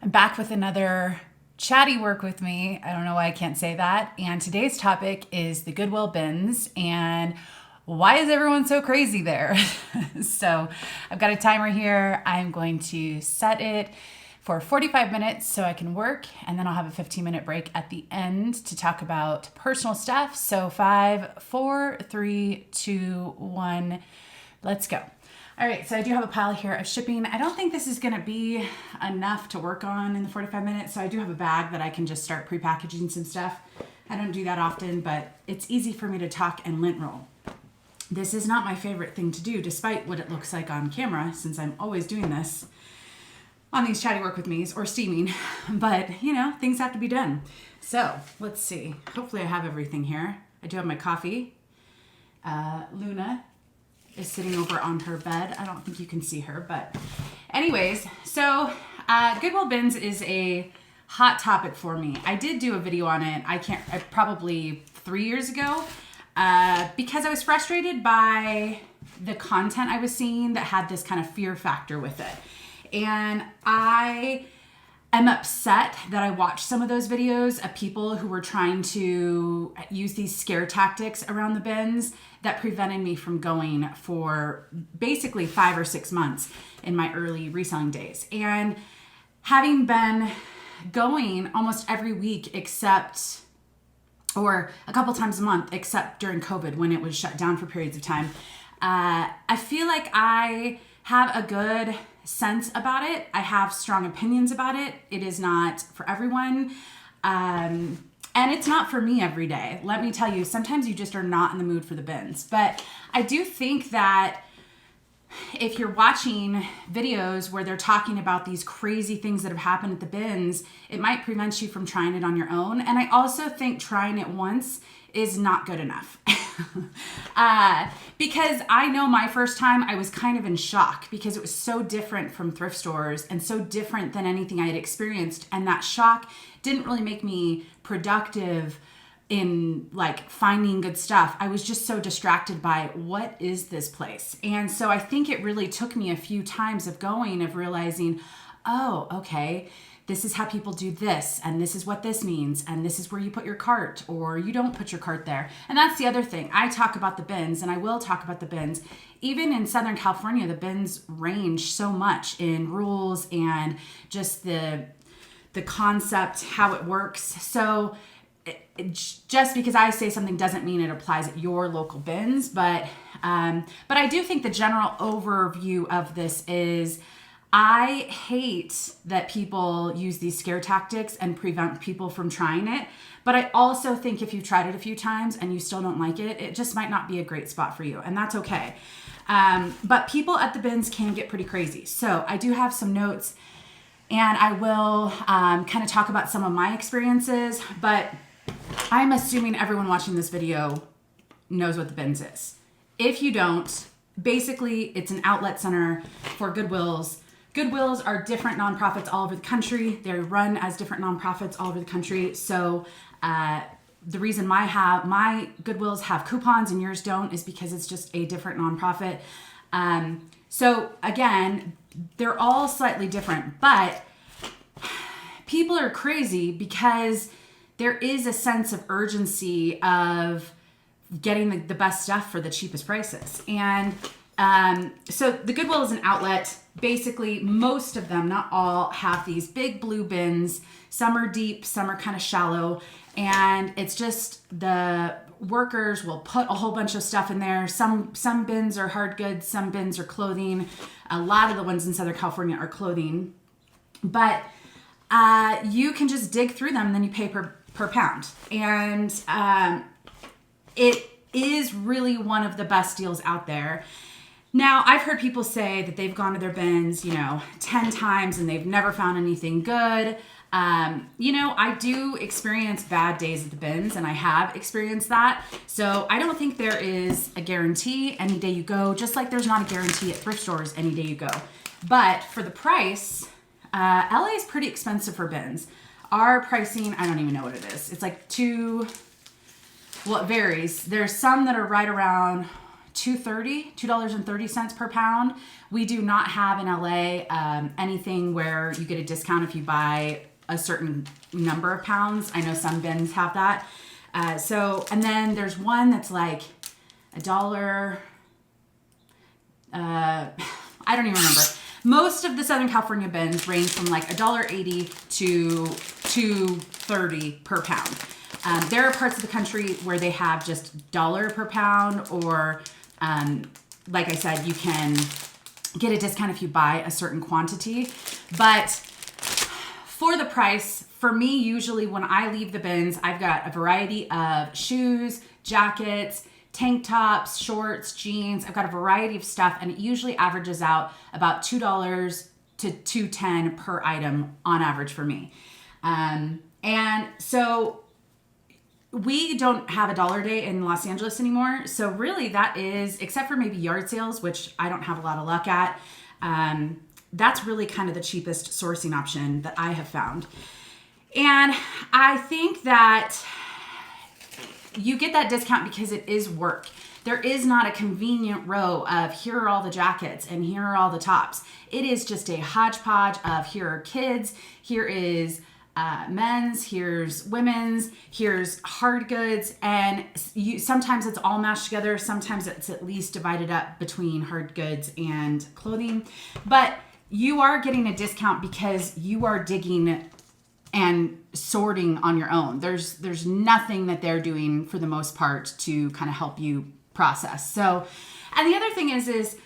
I'm back with another Chatty work with me. I don't know why I can't say that. And today's topic is the Goodwill bins and why is everyone so crazy there? So I've got a timer here. I'm going to set it for 45 minutes so I can work, and then I'll have a 15-minute break at the end to talk about personal stuff. So 5, 4, 3, 2, 1, let's go. All right, so I do have a pile here of shipping. I don't think this is gonna be enough to work on in the 45 minutes, so I do have a bag that I can just start pre-packaging some stuff. I don't do that often, but it's easy for me to talk and lint roll. This is not my favorite thing to do, despite what it looks like on camera, since I'm always doing this on these Chatty work with me's or steaming, but you know, things have to be done. So let's see, hopefully I have everything here. I do have my coffee. Luna is sitting over on her bed. I don't think you can see her, but anyways, so Goodwill bins is a hot topic for me. I did do a video on it, probably 3 years ago, because I was frustrated by the content I was seeing that had this kind of fear factor with it. And I am upset that I watched some of those videos of people who were trying to use these scare tactics around the bins that prevented me from going for basically 5 or 6 months in my early reselling days. And having been going almost every week or a couple times a month, except during COVID when it was shut down for periods of time, I feel like I have a good sense about it. I have strong opinions about it. It is not for everyone. And it's not for me every day. Let me tell you, sometimes you just are not in the mood for the bins. But I do think that if you're watching videos where they're talking about these crazy things that have happened at the bins, it might prevent you from trying it on your own. And I also think trying it once is not good enough. Because I know my first time I was kind of in shock because it was so different from thrift stores and so different than anything I had experienced. And that shock didn't really make me productive in like finding good stuff. I was just so distracted by what is this place? And so I think it really took me a few times of realizing, oh, okay, this is how people do this, and this is what this means, and this is where you put your cart, or you don't put your cart there. And that's the other thing. I talk about the bins, and I will talk about the bins. Even in Southern California, the bins range so much in rules and just the concept, how it works. So just because I say something doesn't mean it applies at your local bins, but I do think the general overview of this is I hate that people use these scare tactics and prevent people from trying it. But I also think if you've tried it a few times and you still don't like it, it just might not be a great spot for you. And that's okay. But people at the bins can get pretty crazy. So I do have some notes and I will kind of talk about some of my experiences. But I'm assuming everyone watching this video knows what the bins is. If you don't, basically it's an outlet center for Goodwills. Goodwills are different nonprofits all over the country. They're run as different nonprofits all over the country. So the reason my Goodwills have coupons and yours don't is because it's just a different nonprofit. So again, they're all slightly different, but people are crazy because there is a sense of urgency of getting the best stuff for the cheapest prices. And so the Goodwill is an outlet. Basically, most of them, not all, have these big blue bins. Some are deep, some are kind of shallow. And it's just the workers will put a whole bunch of stuff in there. Some bins are hard goods, some bins are clothing. A lot of the ones in Southern California are clothing. But you can just dig through them and then you pay per pound. And it is really one of the best deals out there. Now, I've heard people say that they've gone to their bins, 10 times and they've never found anything good. I do experience bad days at the bins, and I have experienced that. So I don't think there is a guarantee any day you go, just like there's not a guarantee at thrift stores any day you go. But for the price, LA is pretty expensive for bins. Our pricing, I don't even know what it is. It's like it varies. There's some that are right around $2.30 per pound. We do not have in LA anything where you get a discount if you buy a certain number of pounds. I know some bins have that. And then there's one that's like $1. I don't even remember. Most of the Southern California bins range from like $1.80 to $2.30 per pound. There are parts of the country where they have just dollar per pound, or like I said, you can get a discount if you buy a certain quantity. But for the price, for me, usually when I leave the bins, I've got a variety of shoes, jackets, tank tops, shorts, jeans. I've got a variety of stuff, and it usually averages out about $2 to $2.10 per item on average for me. And so we don't have a dollar day in Los Angeles anymore. So really that is, except for maybe yard sales, which I don't have a lot of luck at, that's really kind of the cheapest sourcing option that I have found. And I think that you get that discount because it is work. There is not a convenient row of here are all the jackets and here are all the tops. It is just a hodgepodge of here are kids, here is men's, here's women's, here's hard goods, and sometimes it's all mashed together. Sometimes it's at least divided up between hard goods and clothing. But you are getting a discount because you are digging and sorting on your own. There's nothing that they're doing for the most part to kind of help you process. So, and the other thing is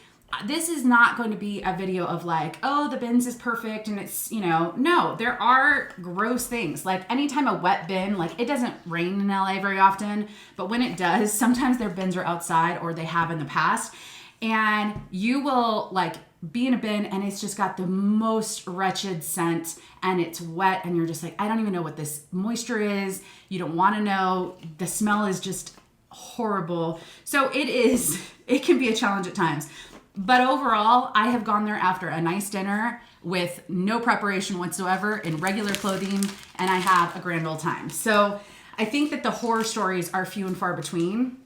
this is not going to be a video of like, oh, the bins is perfect and it's, no, there are gross things. Like anytime a wet bin, like it doesn't rain in LA very often, but when it does, sometimes their bins are outside, or they have in the past, and you will like be in a bin and it's just got the most wretched scent and it's wet and you're just like, I don't even know what this moisture is. You don't want to know. The smell is just horrible. So it can be a challenge at times. But overall, I have gone there after a nice dinner with no preparation whatsoever in regular clothing, and I have a grand old time. So I think that the horror stories are few and far between.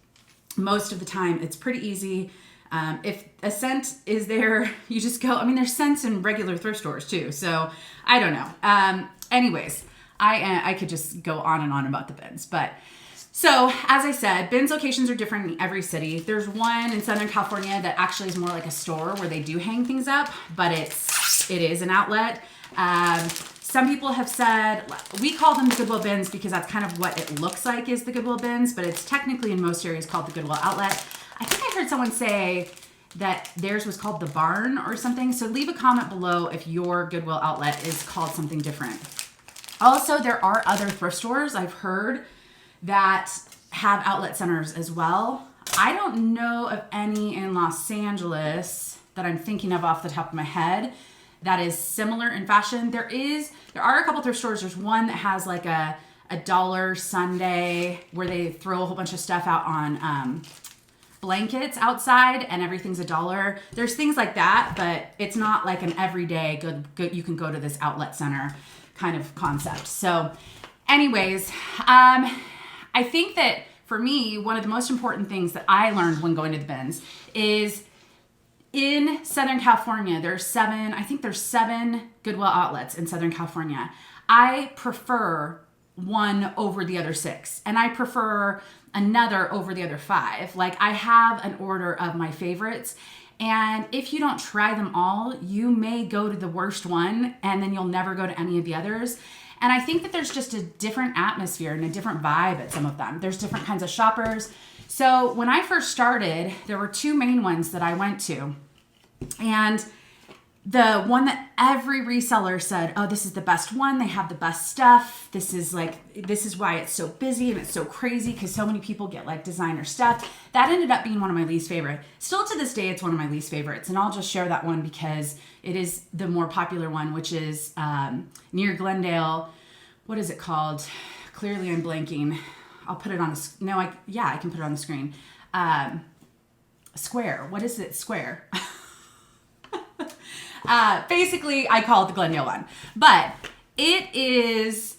Most of the time, it's pretty easy. If a scent is there, you just go. I mean, there's scents in regular thrift stores too. So I don't know. Anyways, I could just go on and on about the bins. But so as I said, bins locations are different in every city. There's one in Southern California that actually is more like a store where they do hang things up, but it is an outlet. Some people have said, we call them the Goodwill bins because that's kind of what it looks like is the Goodwill bins, but it's technically in most areas called the Goodwill outlet. I think I heard someone say that theirs was called the barn or something. So leave a comment below if your Goodwill outlet is called something different. Also, there are other thrift stores I've heard that have outlet centers as well. I don't know of any in Los Angeles that I'm thinking of off the top of my head that is similar in fashion. There are a couple thrift stores. There's one that has like a dollar Sunday where they throw a whole bunch of stuff out on blankets outside and everything's $1. There's things like that, but it's not like an everyday good you can go to this outlet center kind of concept. So anyways, I think that for me, one of the most important things that I learned when going to the bins is in Southern California, there's seven Goodwill outlets in Southern California. I prefer one over the other 6, and I prefer another over the other 5. Like I have an order of my favorites, and if you don't try them all, you may go to the worst one and then you'll never go to any of the others. And I think that there's just a different atmosphere and a different vibe at some of them. There's different kinds of shoppers. So when I first started, there were 2 main ones that I went to. And the one that every reseller said, oh, this is the best one. They have the best stuff. This is why it's so busy and it's so crazy because so many people get like designer stuff. That ended up being one of my least favorite. Still to this day, it's one of my least favorites. And I'll just share that one because it is the more popular one, which is near Glendale. What is it called? Clearly I'm blanking. I'll put it on I can put it on the screen. Square. What is it? Square. Basically, I call it the Glendale one, but it is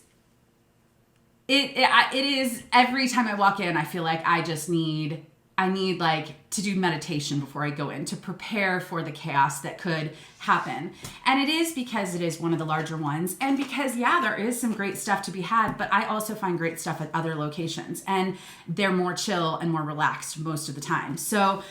every time I walk in, I feel like I I need like to do meditation before I go in to prepare for the chaos that could happen. And it is because it is one of the larger ones, and because, yeah, there is some great stuff to be had, but I also find great stuff at other locations, and they're more chill and more relaxed most of the time. So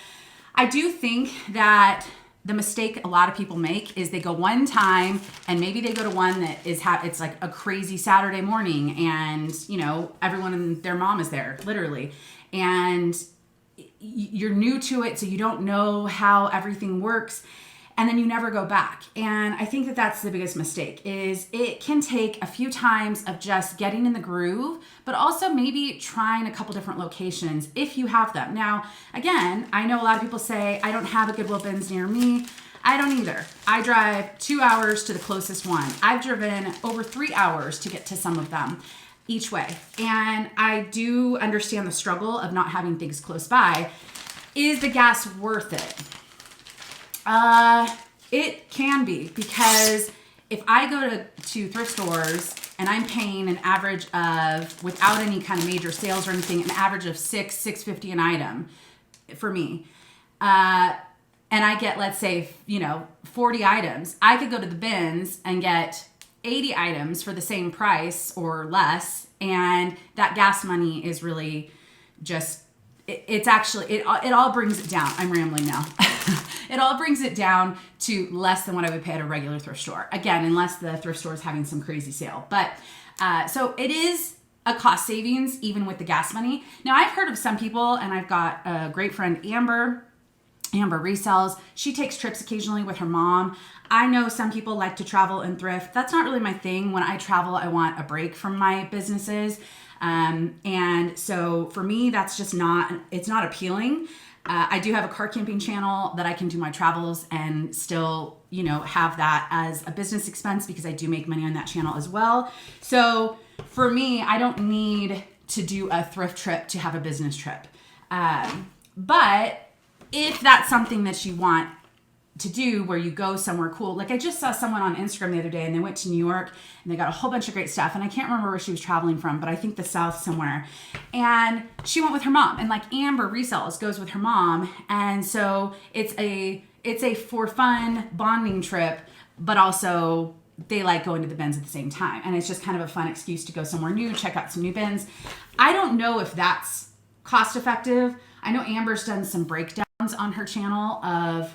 I do think that the mistake a lot of people make is they go one time, and maybe they go to one that is it's like a crazy Saturday morning, and you know, everyone and their mom is there, literally, and you're new to it, so you don't know how everything works, and then you never go back. And I think that that's the biggest mistake, is it can take a few times of just getting in the groove, but also maybe trying a couple different locations if you have them. Now, again, I know a lot of people say, I don't have a Goodwill bins near me. I don't either. I drive 2 hours to the closest one. I've driven over 3 hours to get to some of them each way. And I do understand the struggle of not having things close by. Is the gas worth it? It can be, because if I go to thrift stores and I'm paying an average of, without any kind of major sales or anything, an average of $6.50 an item for me, and I get, let's say, 40 items, I could go to the bins and get 80 items for the same price or less, and that gas money is really just, it all brings it down. I'm rambling now. It all brings it down to less than what I would pay at a regular thrift store. Again, unless the thrift store is having some crazy sale. But so it is a cost savings even with the gas money. Now, I've heard of some people, and I've got a great friend, Amber resells. She takes trips occasionally with her mom. I know some people like to travel and thrift. That's not really my thing. When I travel, I want a break from my businesses. And so for me, that's just it's not appealing. I do have a car camping channel that I can do my travels and still, have that as a business expense, because I do make money on that channel as well. So for me, I don't need to do a thrift trip to have a business trip. But if that's something that you want to do, where you go somewhere cool, like I just saw someone on Instagram the other day, and they went to New York and they got a whole bunch of great stuff, and I can't remember where she was traveling from, but I think the South somewhere, and she went with her mom, and like Amber Resells goes with her mom, and so it's a for fun bonding trip, but also they like going to the bins at the same time, and it's just kind of a fun excuse to go somewhere new, check out some new bins. I don't know if that's cost effective. I know Amber's done some breakdowns on her channel of,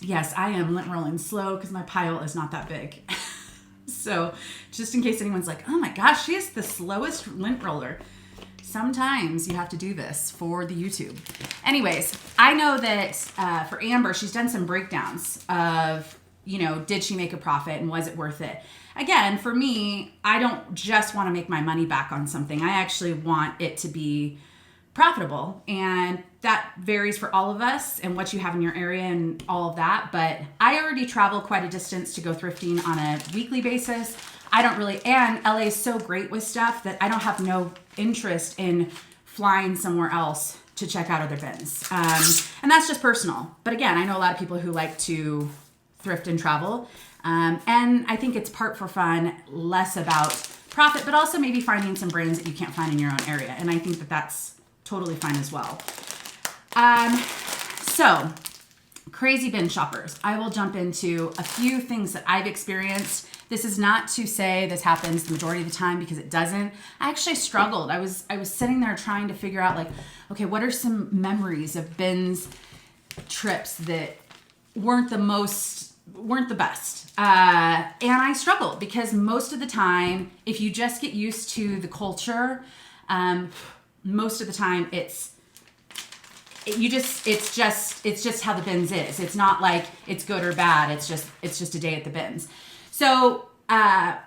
yes, I am lint rolling slow because my pile is not that big. So just in case anyone's like, oh my gosh, she is the slowest lint roller. Sometimes you have to do this for the YouTube. Anyways, I know that for Amber, she's done some breakdowns of, did she make a profit and was it worth it? Again, for me, I don't just want to make my money back on something. I actually want it to be profitable, and that varies for all of us and what you have in your area and all of that. But I already travel quite a distance to go thrifting on a weekly basis. I don't really, and LA is so great with stuff that I don't have no interest in flying somewhere else to check out other bins. And that's just personal. But again, I know a lot of people who like to thrift and travel. And I think it's part for fun, less about profit, but also maybe finding some brands that you can't find in your own area. And I think that that's totally fine as well. So crazy bin shoppers. I will jump into a few things that I've experienced. This is not to say this happens the majority of the time, because it doesn't. I actually struggled. I was sitting there trying to figure out, like, okay, what are some memories of bins trips that weren't the best. And I struggled, because most of the time, if you just get used to the culture, most of the time it's just how the bins is. It's not like it's good or bad. It's just a day at the bins. So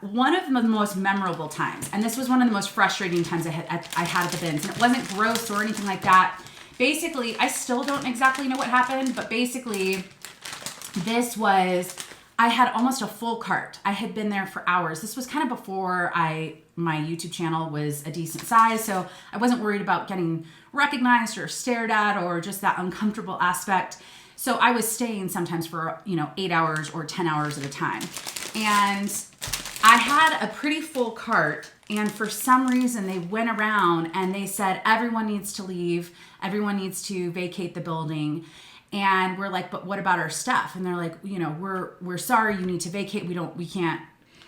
one of the most memorable times, and this was one of the most frustrating times I had at the bins, and it wasn't gross or anything like that. Basically, I still don't exactly know what happened, but basically I had almost a full cart. I had been there for hours. This was kind of before my YouTube channel was a decent size, so I wasn't worried about getting recognized or stared at or just that uncomfortable aspect. So I was staying sometimes for 8 hours or 10 hours at a time. And I had a pretty full cart And for some reason, they went around and they said, everyone needs to leave. Everyone needs to vacate the building. And we're like, but what about our stuff? And they're like, you know, we're sorry, you need to vacate. We can't.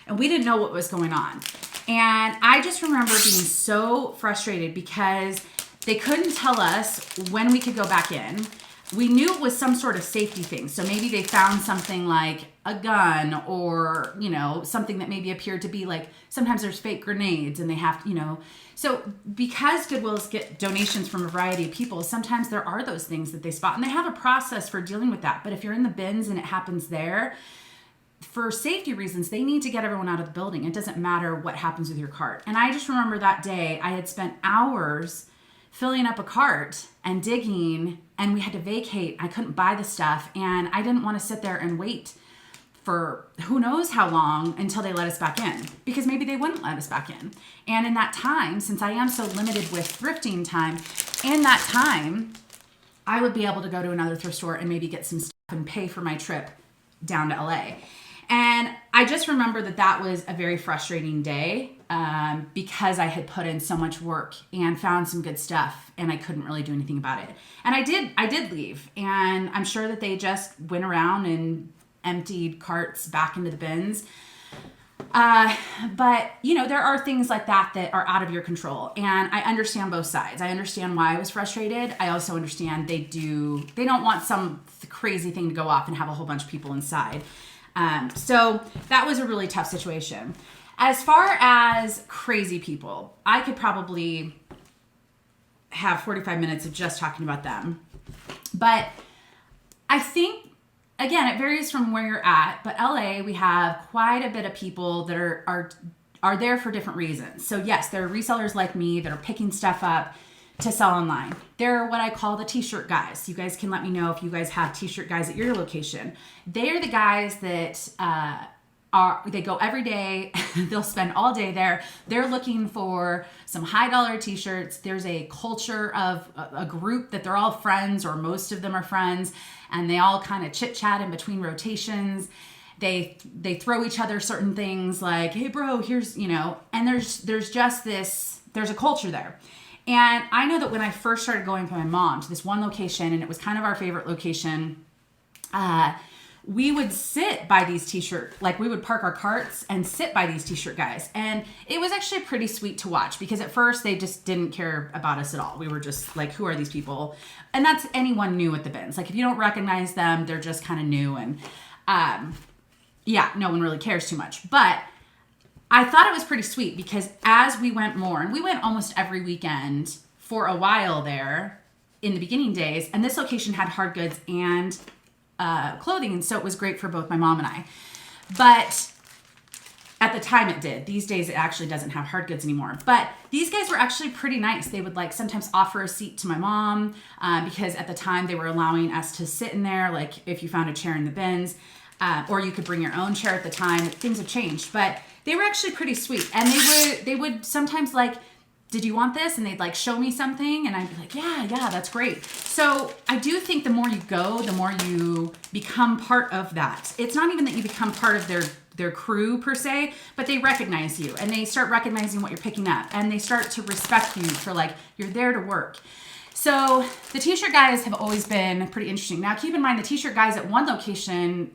And we didn't know what was going on. And I just remember being so frustrated because they couldn't tell us when we could go back in. We knew it was some sort of safety thing. So maybe they found something like a gun or, you know, something that maybe appeared to be like, sometimes there's fake grenades and they have to, you know. So because Goodwills get donations from a variety of people, sometimes there are those things that they spot and they have a process for dealing with that. But if you're in the bins and it happens there, for safety reasons, they need to get everyone out of the building. It doesn't matter what happens with your cart. And I just remember that day I had spent hours filling up a cart and digging, and we had to vacate. I couldn't buy the stuff, and I didn't want to sit there and wait for who knows how long until they let us back in, because maybe they wouldn't let us back in. And in that time, since I am so limited with thrifting time, in that time, I would be able to go to another thrift store and maybe get some stuff and pay for my trip down to LA. And I just remember that was a very frustrating day because I had put in so much work and found some good stuff and I couldn't really do anything about it. And I did leave, and I'm sure that they just went around and emptied carts back into the bins. But you know, there are things like that are out of your control, and I understand both sides. I understand why I was frustrated. I also understand they don't want some crazy thing to go off and have a whole bunch of people inside. So that was a really tough situation. As far as crazy people, I could probably have 45 minutes of just talking about them. But I think, again, it varies from where you're at. But LA, we have quite a bit of people that are there for different reasons. So yes, there are resellers like me that are picking stuff up to sell online. They're what I call the t-shirt guys. You guys can let me know if you guys have t-shirt guys at your location. They're the guys that they go every day. They'll spend all day there. They're looking for some high dollar t-shirts. There's a culture of a group that they're all friends, or most of them are friends, and they all kind of chit chat in between rotations. They throw each other certain things like, hey bro, here's, you know, and there's just there's a culture there. And I know that when I first started going with my mom to this one location, and it was kind of our favorite location, we would sit by these we would park our carts and sit by these t-shirt guys. And it was actually pretty sweet to watch, because at first they just didn't care about us at all. We were just like, who are these people? And that's anyone new at the bins. Like if you don't recognize them, they're just kind of new. And no one really cares too much. But I thought it was pretty sweet, because as we went more, and we went almost every weekend for a while there in the beginning days, and this location had hard goods and clothing, and so it was great for both my mom and I. But at the time it did. These days it actually doesn't have hard goods anymore. But these guys were actually pretty nice. They would like sometimes offer a seat to my mom because at the time they were allowing us to sit in there, like if you found a chair in the bins, or you could bring your own chair at the time. Things have changed, but they were actually pretty sweet. And they would sometimes like, did you want this? And they'd like show me something, and I'd be like, yeah, that's great. So I do think the more you go, the more you become part of that. It's not even that you become part of their crew per se, but they recognize you, and they start recognizing what you're picking up, and they start to respect you for like, you're there to work. So the t-shirt guys have always been pretty interesting. Now, keep in mind, the t-shirt guys at one location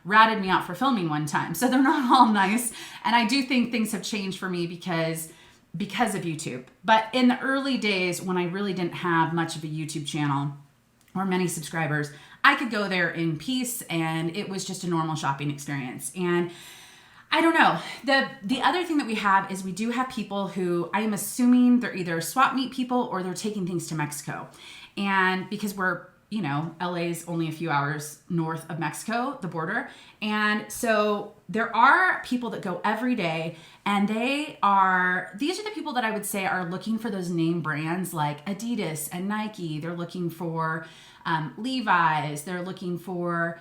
ratted me out for filming one time. So they're not all nice. And I do think things have changed for me because of YouTube. But in the early days, when I really didn't have much of a YouTube channel or many subscribers, I could go there in peace, and it was just a normal shopping experience. And I don't know. The other thing that we have is we do have people who, I am assuming they're either swap meet people or they're taking things to Mexico. And because we're, you know, LA's only a few hours north of Mexico, the border. And so there are people that go every day, and these are the people that I would say are looking for those name brands like Adidas and Nike. They're looking for Levi's. They're looking for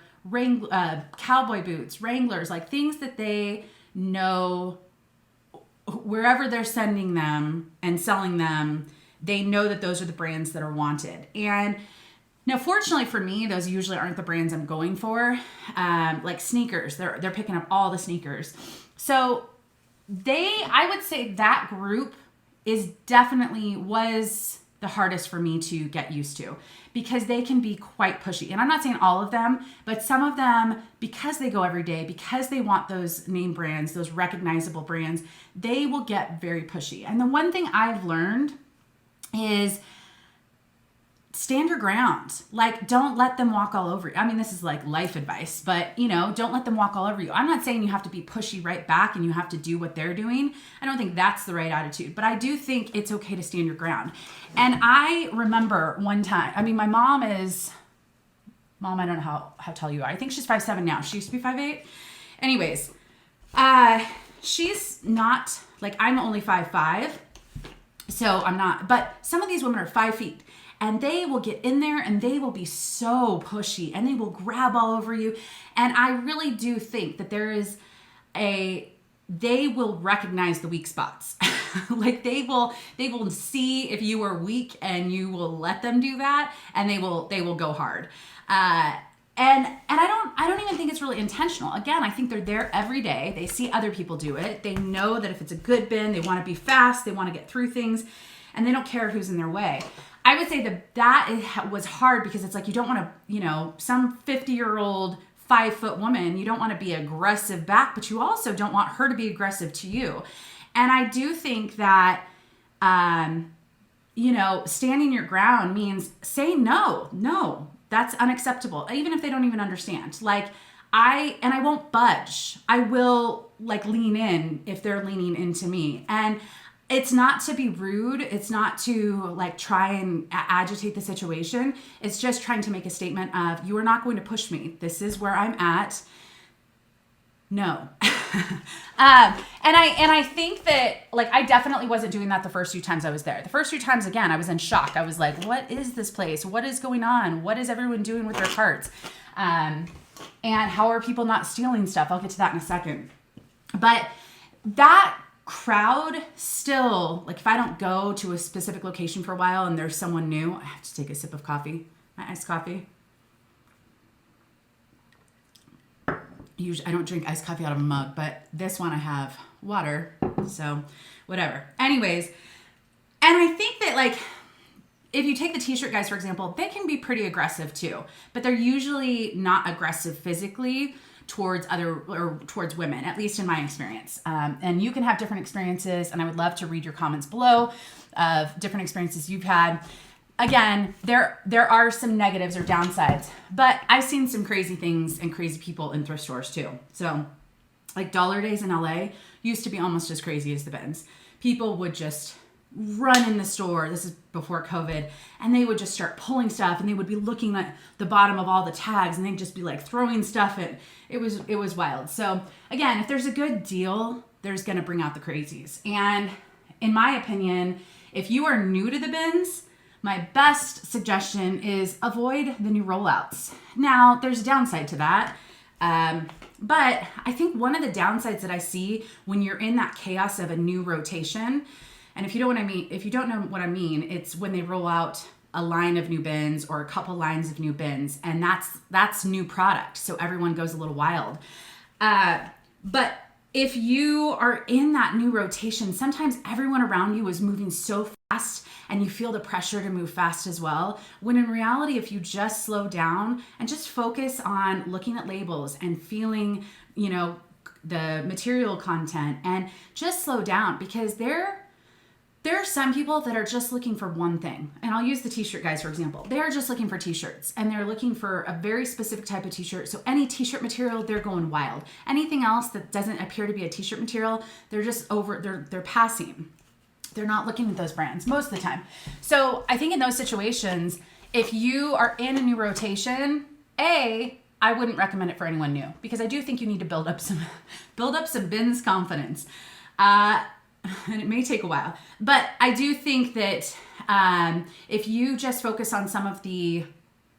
cowboy boots, Wranglers, like things that they know wherever they're sending them and selling them, they know that those are the brands that are wanted. And now, fortunately for me, those usually aren't the brands I'm going for. Like sneakers, they're picking up all the sneakers. So I would say that group was the hardest for me to get used to, because they can be quite pushy. And I'm not saying all of them, but some of them, because they go every day, because they want those name brands, those recognizable brands, they will get very pushy. And the one thing I've learned is stand your ground. Like, don't let them walk all over you. I mean, this is like life advice, but don't let them walk all over you. I'm not saying you have to be pushy right back and you have to do what they're doing. I don't think that's the right attitude, but I do think it's okay to stand your ground. And I remember one time, I mean, my mom, I don't know how tall you are. I think she's 5'7" now. She used to be 5'8". Anyways, she's not, like, I'm only 5'5", so I'm not, but some of these women are 5 feet. And they will get in there and they will be so pushy and they will grab all over you. And I really do think that they will recognize the weak spots. Like they will see if you are weak and you will let them do that, and they will go hard. And I don't even think it's really intentional. Again, I think they're there every day. They see other people do it. They know that if it's a good bin, they want to be fast, they want to get through things, and they don't care who's in their way. I would say that was hard, because it's like, you don't want to, some 50-year-old 5-foot woman, you don't want to be aggressive back, but you also don't want her to be aggressive to you. And I do think that, standing your ground means saying no, that's unacceptable, even if they don't even understand. Like, I won't budge. I will lean in if they're leaning into me. And it's not to be rude. It's not to try and agitate the situation. It's just trying to make a statement of, you are not going to push me. This is where I'm at. No. And I think that I definitely wasn't doing that the first few times I was there. The first few times, again, I was in shock. I was like, what is this place? What is going on? What is everyone doing with their carts? And how are people not stealing stuff? I'll get to that in a second. But that crowd still, if I don't go to a specific location for a while and there's someone new, I have to take a sip of coffee, my iced coffee. Usually I don't drink iced coffee out of a mug, but this one I have water, so whatever. Anyways, and I think that if you take the t-shirt guys, for example, they can be pretty aggressive too, but they're usually not aggressive physically towards women, at least in my experience. And you can have different experiences, and I would love to read your comments below of different experiences you've had. Again, there are some negatives or downsides, but I've seen some crazy things and crazy people in thrift stores too. So dollar days in LA used to be almost as crazy as the bins. People would just run in the store. This is before COVID. And they would just start pulling stuff, and they would be looking at the bottom of all the tags, and they'd just be throwing stuff at. It was wild. So again, if there's a good deal, there's going to bring out the crazies. And in my opinion, if you are new to the bins, my best suggestion is avoid the new rollouts. Now, there's a downside to that. But I think one of the downsides that I see when you're in that chaos of a new rotation, and if you don't know what I mean, it's when they roll out a line of new bins or a couple lines of new bins, and that's new product, so everyone goes a little wild. But if you are in that new rotation, sometimes everyone around you is moving so fast, and you feel the pressure to move fast as well, when in reality, if you just slow down and just focus on looking at labels and feeling, the material content, and just slow down, because there are some people that are just looking for one thing. And I'll use the t-shirt guys, for example. They're just looking for t-shirts, and they're looking for a very specific type of t-shirt. So any t-shirt material, they're going wild. Anything else that doesn't appear to be a t-shirt material, they're just they're passing. They're not looking at those brands most of the time. So I think in those situations, if you are in a new rotation, I wouldn't recommend it for anyone new, because I do think you need to build up some bins confidence. And it may take a while, but I do think that if you just focus on some of the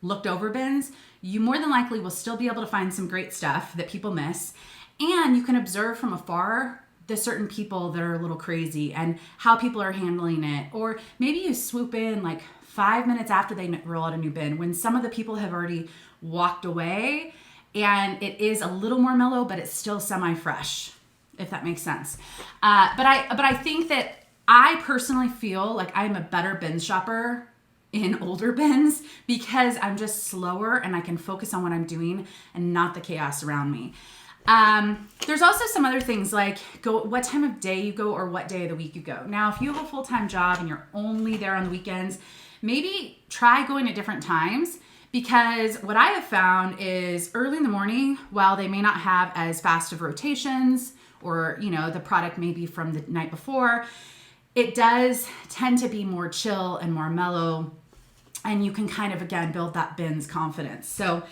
looked over bins, you more than likely will still be able to find some great stuff that people miss. And you can observe from afar the certain people that are a little crazy and how people are handling it. Or maybe you swoop in 5 minutes after they roll out a new bin, when some of the people have already walked away and it is a little more mellow, but it's still semi-fresh. if that makes sense. But I think that I personally feel like I'm a better bins shopper in older bins because I'm just slower and I can focus on what I'm doing and not the chaos around me. There's also some other things like what time of day you go or what day of the week you go. Now, if you have a full-time job and you're only there on the weekends, maybe try going at different times, because what I have found is early in the morning, while they may not have as fast of rotations or, the product may be from the night before, it does tend to be more chill and more mellow, and you can kind of, again, build that bins confidence. So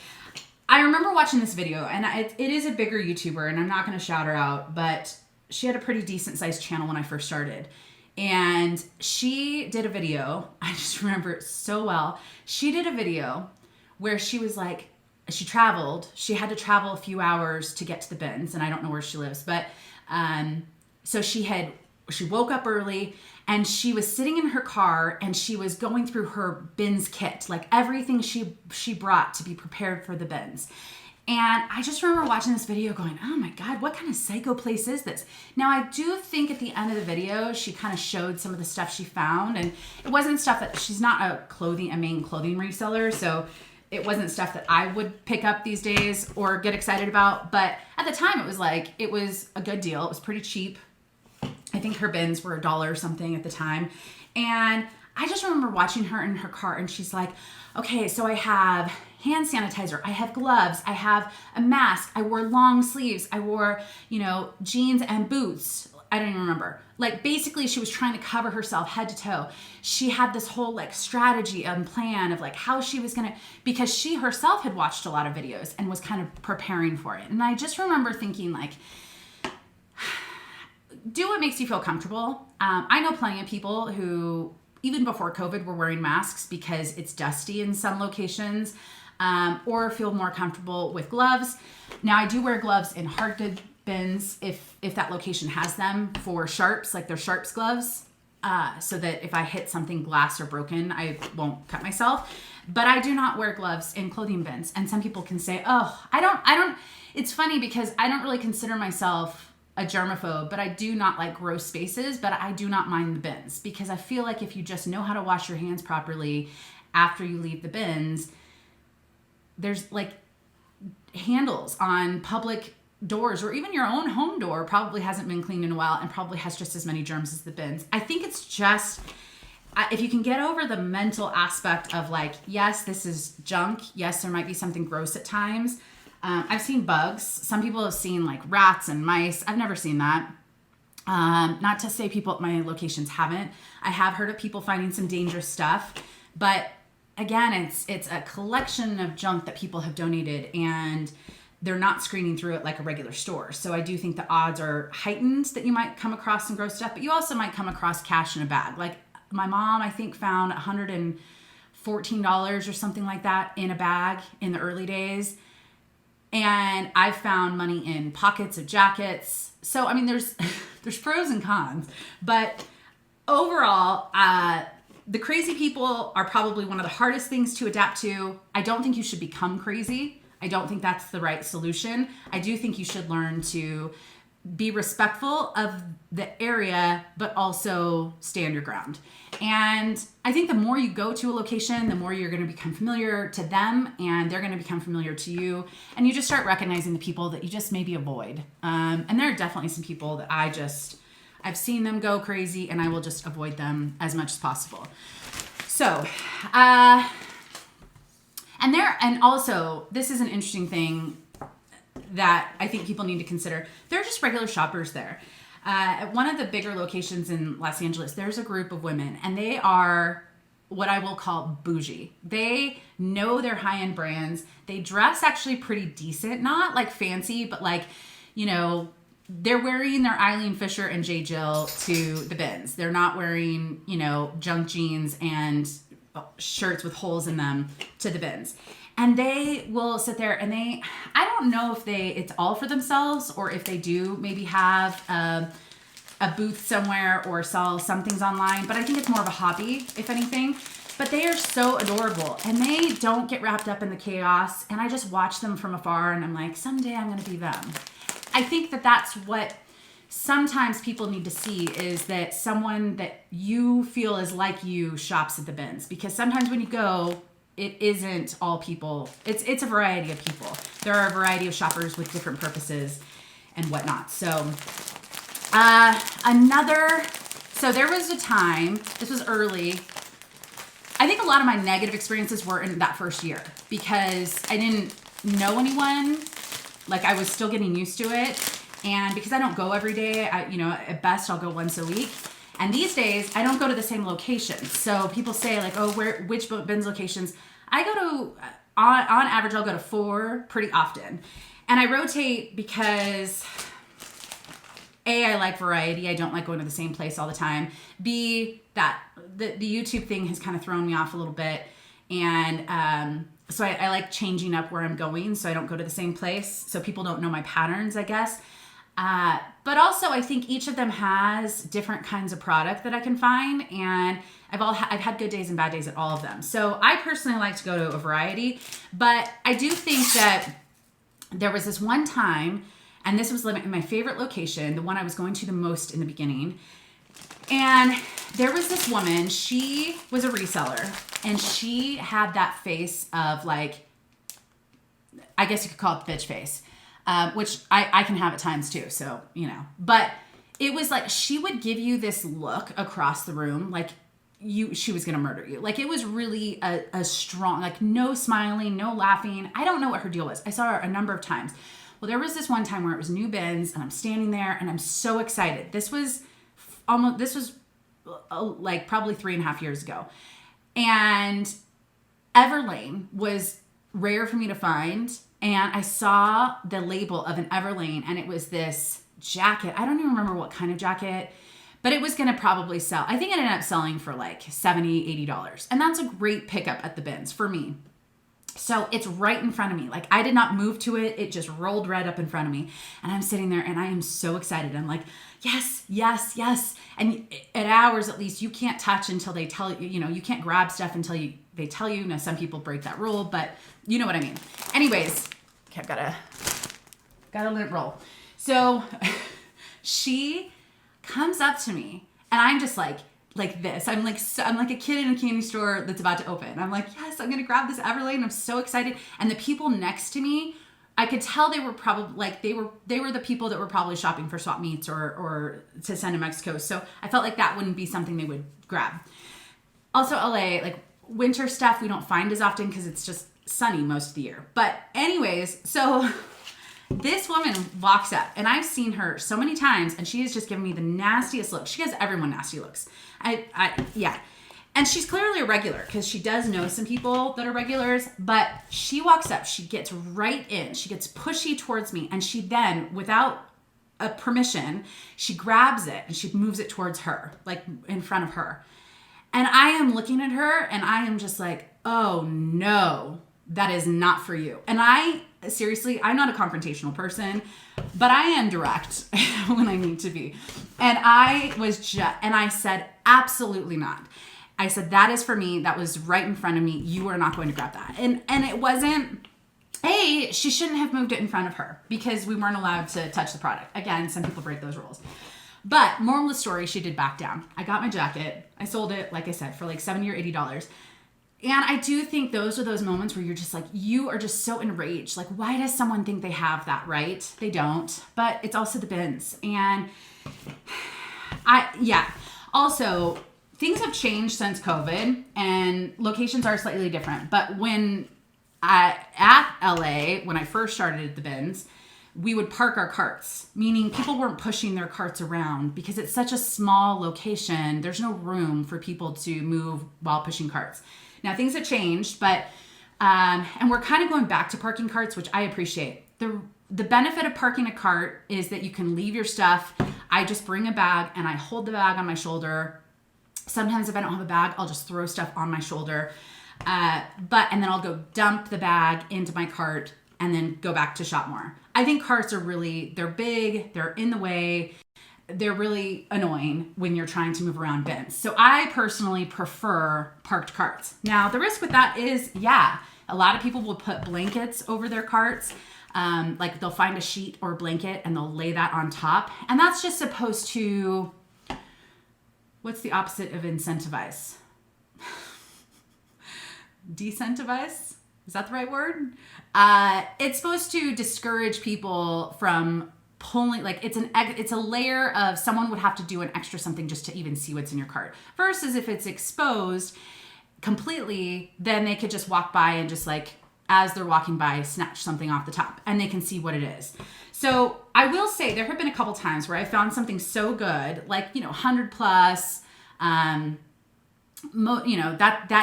I remember watching this video, and it is a bigger YouTuber, and I'm not going to shout her out, but she had a pretty decent sized channel when I first started. And she did a video, I just remember it so well. She did a video where she was like, she had to travel a few hours to get to the bins, and I don't know where she lives, but so she woke up early and she was sitting in her car and she was going through her bins kit, like everything she brought to be prepared for the bins. And I just remember watching this video going, oh my God, what kind of psycho place is this? Now, I do think at the end of the video, she kind of showed some of the stuff she found, and it wasn't stuff that, she's not a main clothing reseller, so it wasn't stuff that I would pick up these days or get excited about. But at the time, it was a good deal. It was pretty cheap. I think her bins were $1 or something at the time. And I just remember watching her in her car, and she's like, okay, so I have hand sanitizer, I have gloves, I have a mask, I wore long sleeves, I wore, jeans and boots. I don't even remember. Like, basically, she was trying to cover herself head to toe. She had this whole strategy and plan of how she was going to, because she herself had watched a lot of videos and was kind of preparing for it. And I just remember thinking do what makes you feel comfortable. I know plenty of people who, even before COVID, were wearing masks because it's dusty in some locations, or feel more comfortable with gloves. Now, I do wear gloves in hard good bins if that location has them for sharps, like they're sharps gloves, so that if I hit something glass or broken, I won't cut myself. But I do not wear gloves in clothing bins. And some people can say, oh, I don't, it's funny because I don't really consider myself a germaphobe, but I do not like gross spaces, but I do not mind the bins, because I feel like if you just know how to wash your hands properly after you leave the bins, there's handles on public doors, or even your own home door probably hasn't been cleaned in a while and probably has just as many germs as the bins. I think it's just, if you can get over the mental aspect of yes, this is junk. Yes, there might be something gross at times. I've seen bugs. Some people have seen rats and mice. I've never seen that. Not to say people at my locations haven't. I have heard of people finding some dangerous stuff, but again, it's a collection of junk that people have donated, and they're not screening through it like a regular store. So I do think the odds are heightened that you might come across some gross stuff, but you also might come across cash in a bag. My mom, I think, found $114 or something like that in a bag in the early days. And I've found money in pockets of jackets. So, I mean, there's pros and cons. But overall, the crazy people are probably one of the hardest things to adapt to. I don't think you should become crazy. I don't think that's the right solution. I do think you should learn to be respectful of the area, but also stand your ground. And I think the more you go to a location, the more you're going to become familiar to them, and they're going to become familiar to you. And you just start recognizing the people that you just maybe avoid. And there are definitely some people that I've seen them go crazy, and I will just avoid them as much as possible. So, and also, this is an interesting thing that I think people need to consider. They're just regular shoppers there. At one of the bigger locations in Los Angeles, there's a group of women, and they are what I will call bougie. They know their high-end brands. They dress actually pretty decent, not fancy, but they're wearing their Eileen Fisher and J. Jill to the bins. They're not wearing, junk jeans and shirts with holes in them to the bins. And they will sit there and I don't know if it's all for themselves, or if they do maybe have a booth somewhere or sell some things online, but I think it's more of a hobby, if anything. But they are so adorable, and they don't get wrapped up in the chaos. And I just watch them from afar, and I'm like, someday I'm going to be them. I think that's what sometimes people need to see is that someone that you feel is like you shops at the bins, because sometimes when you go, it isn't all people. It's a variety of people. There are a variety of shoppers with different purposes and whatnot. So so there was a time, this was early. I think a lot of my negative experiences were in that first year because I didn't know anyone. Like, I was still getting used to it. And because I don't go every day, at best I'll go once a week. And these days I don't go to the same locations. So people say like, oh, which bins locations? I go to, on average, I'll go to 4 pretty often. And I rotate because A, I like variety. I don't like going to the same place all the time. B, that the YouTube thing has kind of thrown me off a little bit. And so I like changing up where I'm going so I don't go to the same place. So people don't know my patterns, I guess. But also I think each of them has different kinds of product that I can find. And I've had good days and bad days at all of them. So I personally like to go to a variety. But I do think that there was this one time, and this was in my favorite location, the one I was going to the most in the beginning. And there was this woman, she was a reseller, and she had that face of like, I guess you could call it the bitch face, which I can have at times too. So, but it was like, she would give you this look across the room, like she was going to murder you. Like, it was really a strong, like, no smiling, no laughing. I don't know what her deal was. I saw her a number of times. Well, there was this one time where it was new bins and I'm standing there and I'm so excited. This was like probably 3.5 years ago. And Everlane was rare for me to find. And I saw the label of an Everlane and it was this jacket. I don't even remember what kind of jacket, but it was going to probably sell. I think it ended up selling for like $70, $80. And that's a great pickup at the bins for me. So it's right in front of me. Like, I did not move to it. It just rolled right up in front of me. And I'm sitting there and I am so excited. I'm like, yes, yes, yes. And at ours, at least, you can't touch until they tell you, you can't grab stuff until they tell you. Now, some people break that rule, but you know what I mean. Anyways, okay, I've gotta let it roll. So she comes up to me and I'm just like this. I'm like a kid in a candy store that's about to open. I'm like, yes, I'm going to grab this Everlane. I'm so excited. And the people next to me, I could tell they were probably like, they were the people that were probably shopping for swap meets or to send to Mexico. So I felt like that wouldn't be something they would grab. Also LA, like winter stuff, we don't find as often because it's just sunny most of the year. But anyways, so this woman walks up and I've seen her so many times and she has just given me the nastiest look. She gives everyone nasty looks. Yeah. And she's clearly a regular because she does know some people that are regulars, but she walks up, she gets right in, she gets pushy towards me. And she then, without a permission, she grabs it and she moves it towards her, like in front of her. And I am looking at her and I am just like, oh no, that is not for you. And seriously, I'm not a confrontational person, but I am direct when I need to be. And I said, absolutely not. I said, that is for me. That was right in front of me. You are not going to grab that. And it wasn't, she shouldn't have moved it in front of her because we weren't allowed to touch the product. Again, some people break those rules. But moral of the story, she did back down. I got my jacket. I sold it, like I said, for like $70 or $80. And I do think those are those moments where you're just like, you are just so enraged. Like, why does someone think they have that right? They don't. But it's also the bins. And also, things have changed since COVID and locations are slightly different. But when at LA, when I first started at the bins, we would park our carts, meaning people weren't pushing their carts around because it's such a small location. There's no room for people to move while pushing carts. Now, things have changed, but, and we're kind of going back to parking carts, which I appreciate. The benefit of parking a cart is that you can leave your stuff. I just bring a bag and I hold the bag on my shoulder. Sometimes if I don't have a bag, I'll just throw stuff on my shoulder. And then I'll go dump the bag into my cart and then go back to shop more. I think carts are they're big, they're in the way. They're really annoying when you're trying to move around bins. So I personally prefer parked carts. Now, the risk with that is, a lot of people will put blankets over their carts. Like they'll find a sheet or a blanket and they'll lay that on top. And that's just supposed to, what's the opposite of incentivize? Decentivize? Is that the right word? It's supposed to discourage people from pulling, like it's a layer of someone would have to do an extra something just to even see what's in your cart. Versus if it's exposed completely, then they could just walk by and just like, as they're walking by, snatch something off the top and they can see what it is. So I will say there have been a couple times where I found something so good, like, 100 plus, that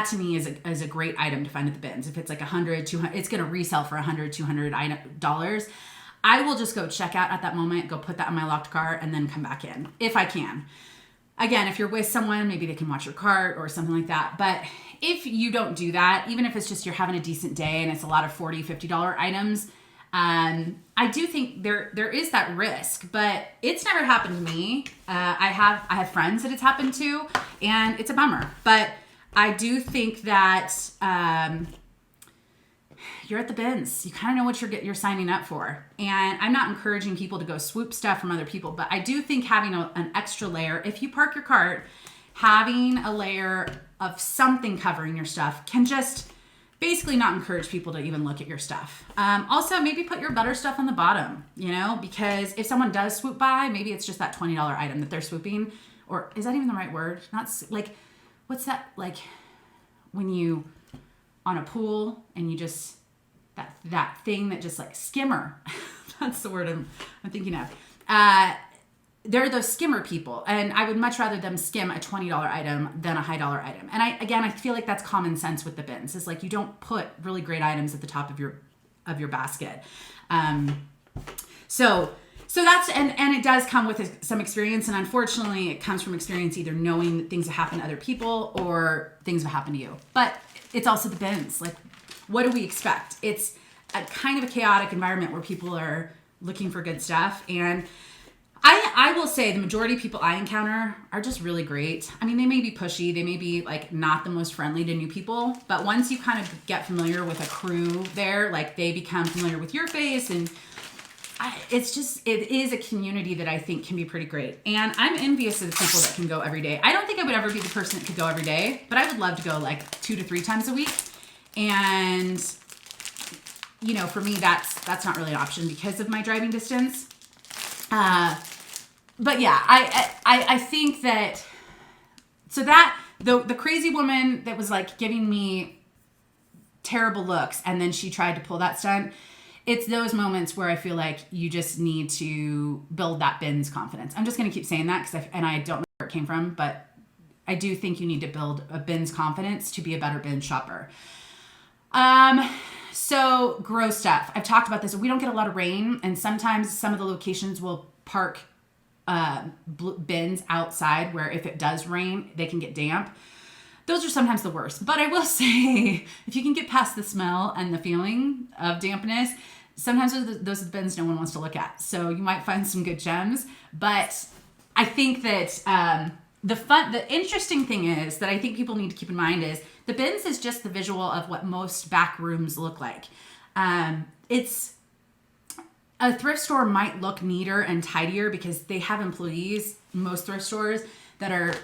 to me is a great item to find at the bins. If it's like 100, 200, it's going to resell for $100, $200. I will just go check out at that moment, go put that in my locked cart and then come back in if I can. Again, if you're with someone, maybe they can watch your cart or something like that. But if you don't do that, even if it's just you're having a decent day and it's a lot of $40, $50 items, I do think there is that risk, but it's never happened to me. I have friends that it's happened to, and it's a bummer. But I do think that you're at the bins. You kind of know what you're signing up for. And I'm not encouraging people to go swoop stuff from other people, but I do think having an extra layer, if you park your cart, having a layer of something covering your stuff can just basically not encourage people to even look at your stuff. Also, maybe put your better stuff on the bottom, because if someone does swoop by, maybe it's just that $20 item that they're swooping, or is that even the right word? Not like, what's that, like when you on a pool and you just, that thing that just like skimmer, that's the word I'm thinking of. There are those skimmer people, and I would much rather them skim a $20 item than a high dollar item. And I feel like that's common sense with the bins. It's like you don't put really great items at the top of your basket. So that's, and it does come with some experience, and unfortunately it comes from experience either knowing that things have happened to other people or things have happened to you. But it's also the bins. Like, what do we expect? It's a kind of a chaotic environment where people are looking for good stuff, and I will say the majority of people I encounter are just really great. I mean, they may be pushy. They may be like not the most friendly to new people, but once you kind of get familiar with a crew there, like they become familiar with your face, and it is a community that I think can be pretty great. And I'm envious of the people that can go every day. I don't think I would ever be the person that could go every day, but I would love to go like 2 to 3 times a week. And, for me, that's not really an option because of my driving distance. But yeah, I think that, so that the crazy woman that was like giving me terrible looks and then she tried to pull that stunt, it's those moments where I feel like you just need to build that bin's confidence. I'm just going to keep saying that and I don't know where it came from, but I do think you need to build a bin's confidence to be a better bin shopper. So grow stuff. I've talked about this. We don't get a lot of rain, and sometimes some of the locations will park bins outside where if it does rain, they can get damp. Those are sometimes the worst. But I will say, if you can get past the smell and the feeling of dampness, sometimes those are the bins no one wants to look at. So you might find some good gems. But I think that the interesting thing is that I think people need to keep in mind is the bins is just the visual of what most back rooms look like. It's a thrift store might look neater and tidier because they have employees, most thrift stores, that are,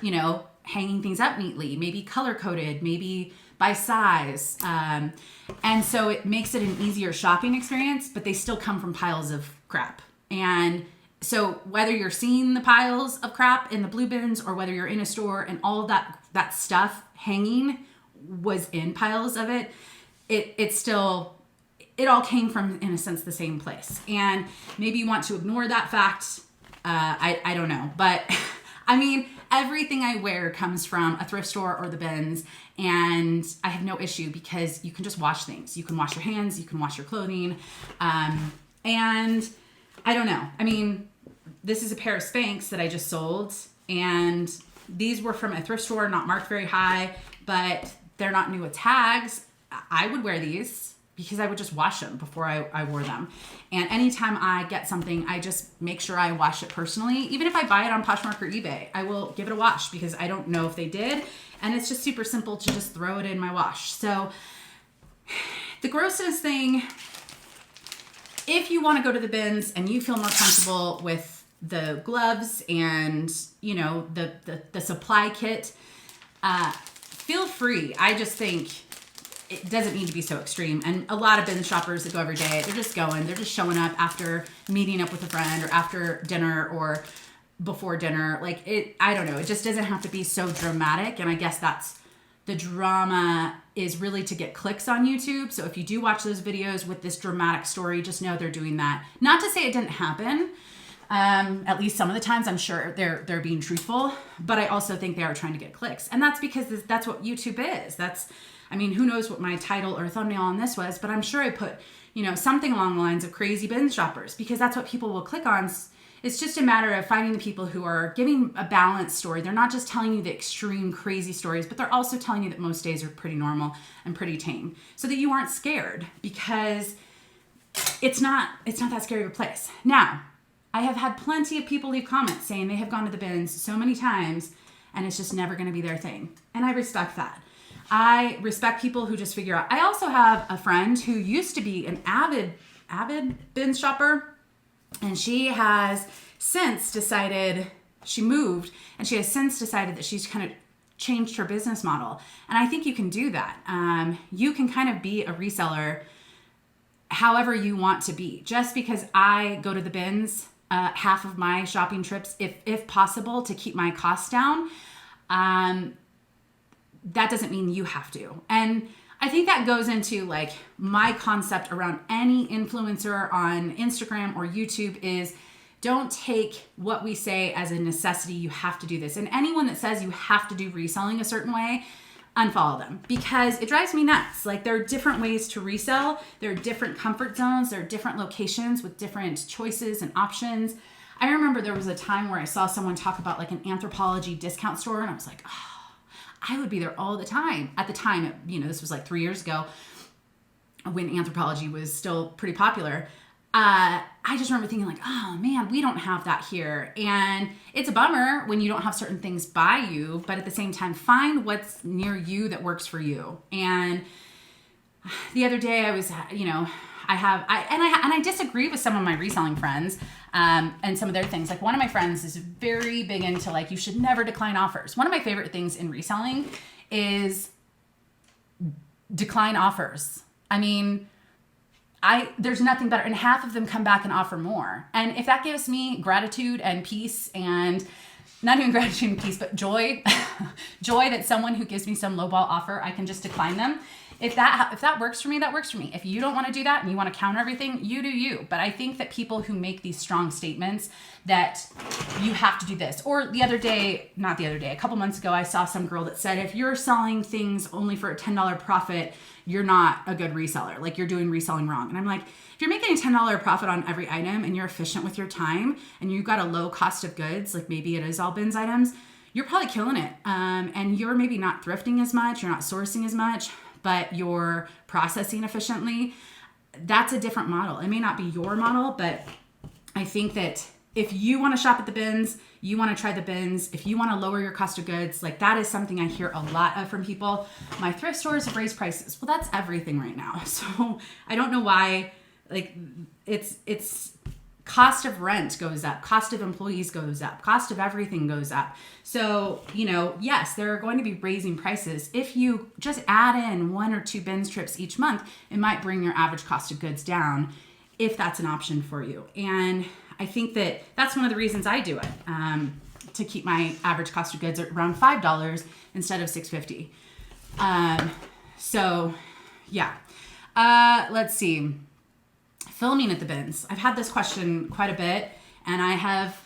hanging things up neatly, maybe color coded, maybe by size. And so it makes it an easier shopping experience, but they still come from piles of crap. And so whether you're seeing the piles of crap in the blue bins or whether you're in a store and all of that stuff hanging was in piles of it, it all came from, in a sense, the same place. And maybe you want to ignore that fact. I don't know. But I mean, everything I wear comes from a thrift store or the bins. And I have no issue because you can just wash things. You can wash your hands. You can wash your clothing. And I don't know. I mean, this is a pair of Spanx that I just sold. And these were from a thrift store, not marked very high. But they're not new with tags. I would wear these because I would just wash them before I wore them. And anytime I get something, I just make sure I wash it personally. Even if I buy it on Poshmark or eBay, I will give it a wash because I don't know if they did. And it's just super simple to just throw it in my wash. So the grossness thing, if you want to go to the bins and you feel more comfortable with the gloves and, you know, the supply kit, feel free. I just think it doesn't need to be so extreme. And a lot of bin shoppers that go every day, they're just showing up after meeting up with a friend or after dinner or before dinner. Like I don't know. It just doesn't have to be so dramatic. And I guess that's the drama, is really to get clicks on YouTube. So if you do watch those videos with this dramatic story, just know they're doing that. Not to say it didn't happen. At least some of the times, I'm sure they're being truthful, but I also think they are trying to get clicks. And that's because that's what YouTube is. Who knows what my title or thumbnail on this was, but I'm sure I put, you know, something along the lines of crazy bin shoppers, because that's what people will click on. It's just a matter of finding the people who are giving a balanced story. They're not just telling you the extreme crazy stories, but they're also telling you that most days are pretty normal and pretty tame, so that you aren't scared, because it's not that scary of a place. Now, I have had plenty of people leave comments saying they have gone to the bins so many times and it's just never going to be their thing. And I respect that. I respect people who just figure out. I also have a friend who used to be an avid bin shopper, and she has since decided, she moved, and she has since decided that she's kind of changed her business model. And I think you can do that. You can kind of be a reseller however you want to be. Just because I go to the bins half of my shopping trips, if possible, to keep my costs down, that doesn't mean you have to. And I think that goes into like my concept around any influencer on Instagram or YouTube is, don't take what we say as a necessity. You have to do this. And anyone that says you have to do reselling a certain way, unfollow them, because it drives me nuts. Like, there are different ways to resell. There are different comfort zones. There are different locations with different choices and options. I remember there was a time where I saw someone talk about like an Anthropology discount store, and I was like, oh, I would be there all the time. At the time, this was like 3 years ago when Anthropology was still pretty popular. I just remember thinking like, oh man, we don't have that here. And it's a bummer when you don't have certain things by you, but at the same time, find what's near you that works for you. And the other day I was, I disagree with some of my reselling friends and some of their things. Like, one of my friends is very big into like, you should never decline offers. One of my favorite things in reselling is decline offers. I mean, there's nothing better, and half of them come back and offer more. And if that gives me gratitude and peace, and not even gratitude and peace, but joy, joy that someone who gives me some lowball offer, I can just decline them. If that works for me, that works for me. If you don't want to do that and you want to counter everything, you do you. But I think that people who make these strong statements that you have to do this, or a couple months ago, I saw some girl that said, if you're selling things only for a $10 profit, you're not a good reseller. Like, you're doing reselling wrong. And I'm like, if you're making a $10 profit on every item and you're efficient with your time and you've got a low cost of goods, like maybe it is all bins items, you're probably killing it. And you're maybe not thrifting as much, you're not sourcing as much, but you're processing efficiently. That's a different model. It may not be your model, but I think that if you want to shop at the bins, you want to try the bins, if you want to lower your cost of goods, like, that is something I hear a lot of from people. My thrift stores have raised prices. Well, that's everything right now. So I don't know why. Like, it's cost of rent goes up, cost of employees goes up, cost of everything goes up. So, yes, they're going to be raising prices. If you just add in 1 or 2 bins trips each month, it might bring your average cost of goods down, if that's an option for you. And I think that that's one of the reasons I do it, to keep my average cost of goods at around $5 instead of $6.50. So yeah, let's see. Filming at the bins. I've had this question quite a bit, and I have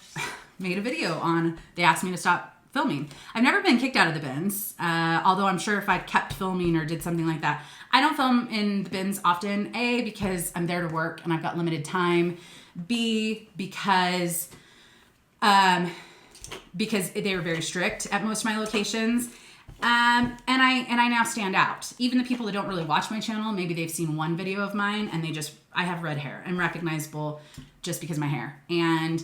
made a video on, they asked me to stop filming. I've never been kicked out of the bins, although I'm sure if I'd kept filming or did something like that. I don't film in the bins often, A, because I'm there to work and I've got limited time, B, because they were very strict at most of my locations. And I now stand out. Even the people that don't really watch my channel, maybe they've seen one video of mine and I have red hair. I'm recognizable just because of my hair. And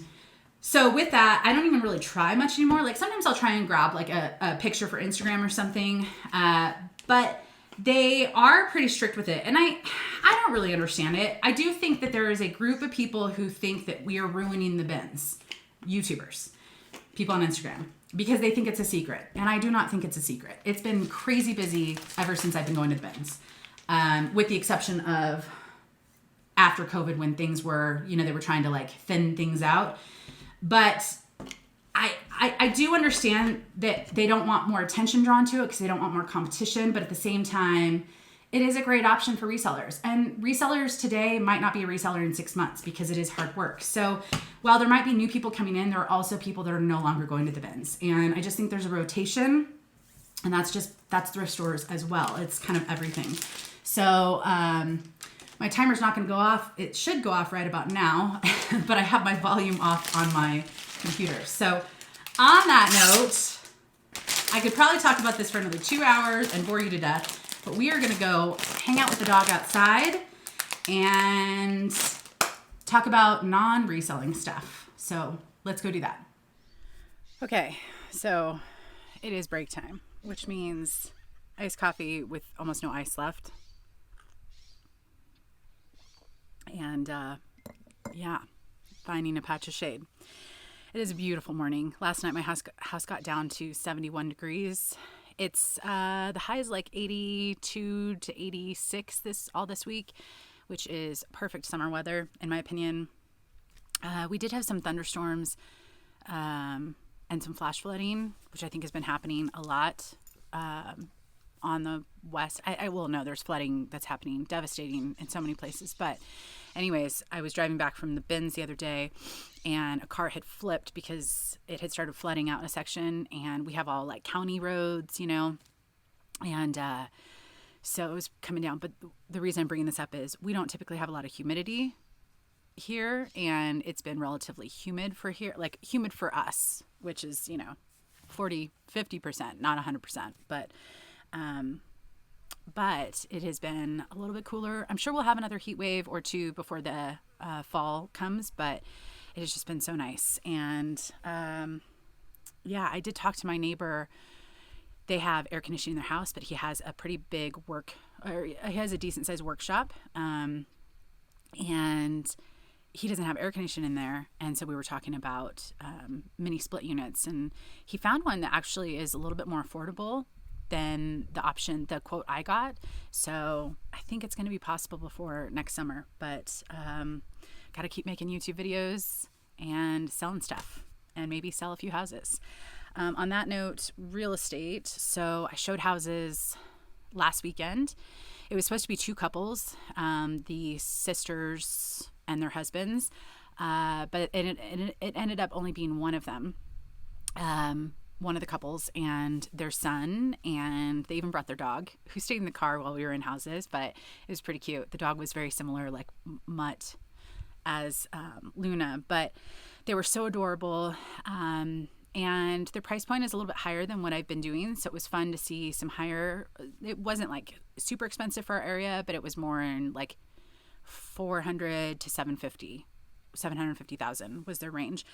so with that, I don't even really try much anymore. Like, sometimes I'll try and grab like a picture for Instagram or something. But they are pretty strict with it. And I don't really understand it. I do think that there is a group of people who think that we are ruining the bins. YouTubers, people on Instagram, because they think it's a secret. And I do not think it's a secret. It's been crazy busy ever since I've been going to the bins. With the exception of after COVID when things were, they were trying to like thin things out. But I do understand that they don't want more attention drawn to it because they don't want more competition. But at the same time, it is a great option for resellers. And resellers today might not be a reseller in 6 months because it is hard work. So while there might be new people coming in, there are also people that are no longer going to the bins. And I just think there's a rotation. And that's thrift stores as well. It's kind of everything. So my timer's not going to go off. It should go off right about now. But I have my volume off on my computer. So on that note, I could probably talk about this for another 2 hours and bore you to death, but we are going to go hang out with the dog outside and talk about non-reselling stuff. So let's go do that. Okay, so it is break time, which means iced coffee with almost no ice left. And finding a patch of shade. It is a beautiful morning. Last night my house got down to 71 degrees. It's the high is like 82 to 86 this week, which is perfect summer weather in my opinion. We did have some thunderstorms and some flash flooding, which I think has been happening a lot on the west. I will know there's flooding that's happening, devastating in so many places. But anyways, I was driving back from the bins the other day and a car had flipped because it had started flooding out in a section, and we have all like county roads, and so it was coming down. But the reason I'm bringing this up is we don't typically have a lot of humidity here, and it's been relatively humid for here, like humid for us, which is, 40, 50%, not 100%, but it has been a little bit cooler. I'm sure we'll have another heat wave or two before the fall comes, but it has just been so nice. And I did talk to my neighbor. They have air conditioning in their house, but he has a pretty big he has a decent sized workshop. And he doesn't have air conditioning in there. And so we were talking about mini split units, and he found one that actually is a little bit more affordable than the quote I got. So I think it's going to be possible before next summer, but got to keep making YouTube videos and selling stuff and maybe sell a few houses. On that note, real estate. So I showed houses last weekend. It was supposed to be 2 couples, the sisters and their husbands, but it ended up only being one of them. One of the couples and their son, and they even brought their dog, who stayed in the car while we were in houses, but it was pretty cute. The dog was very similar, like Mutt, as Luna, but they were so adorable. And their price point is a little bit higher than what I've been doing, so it was fun to see some higher. It wasn't like super expensive for our area, but it was more in like 400 to 750,000 was their range.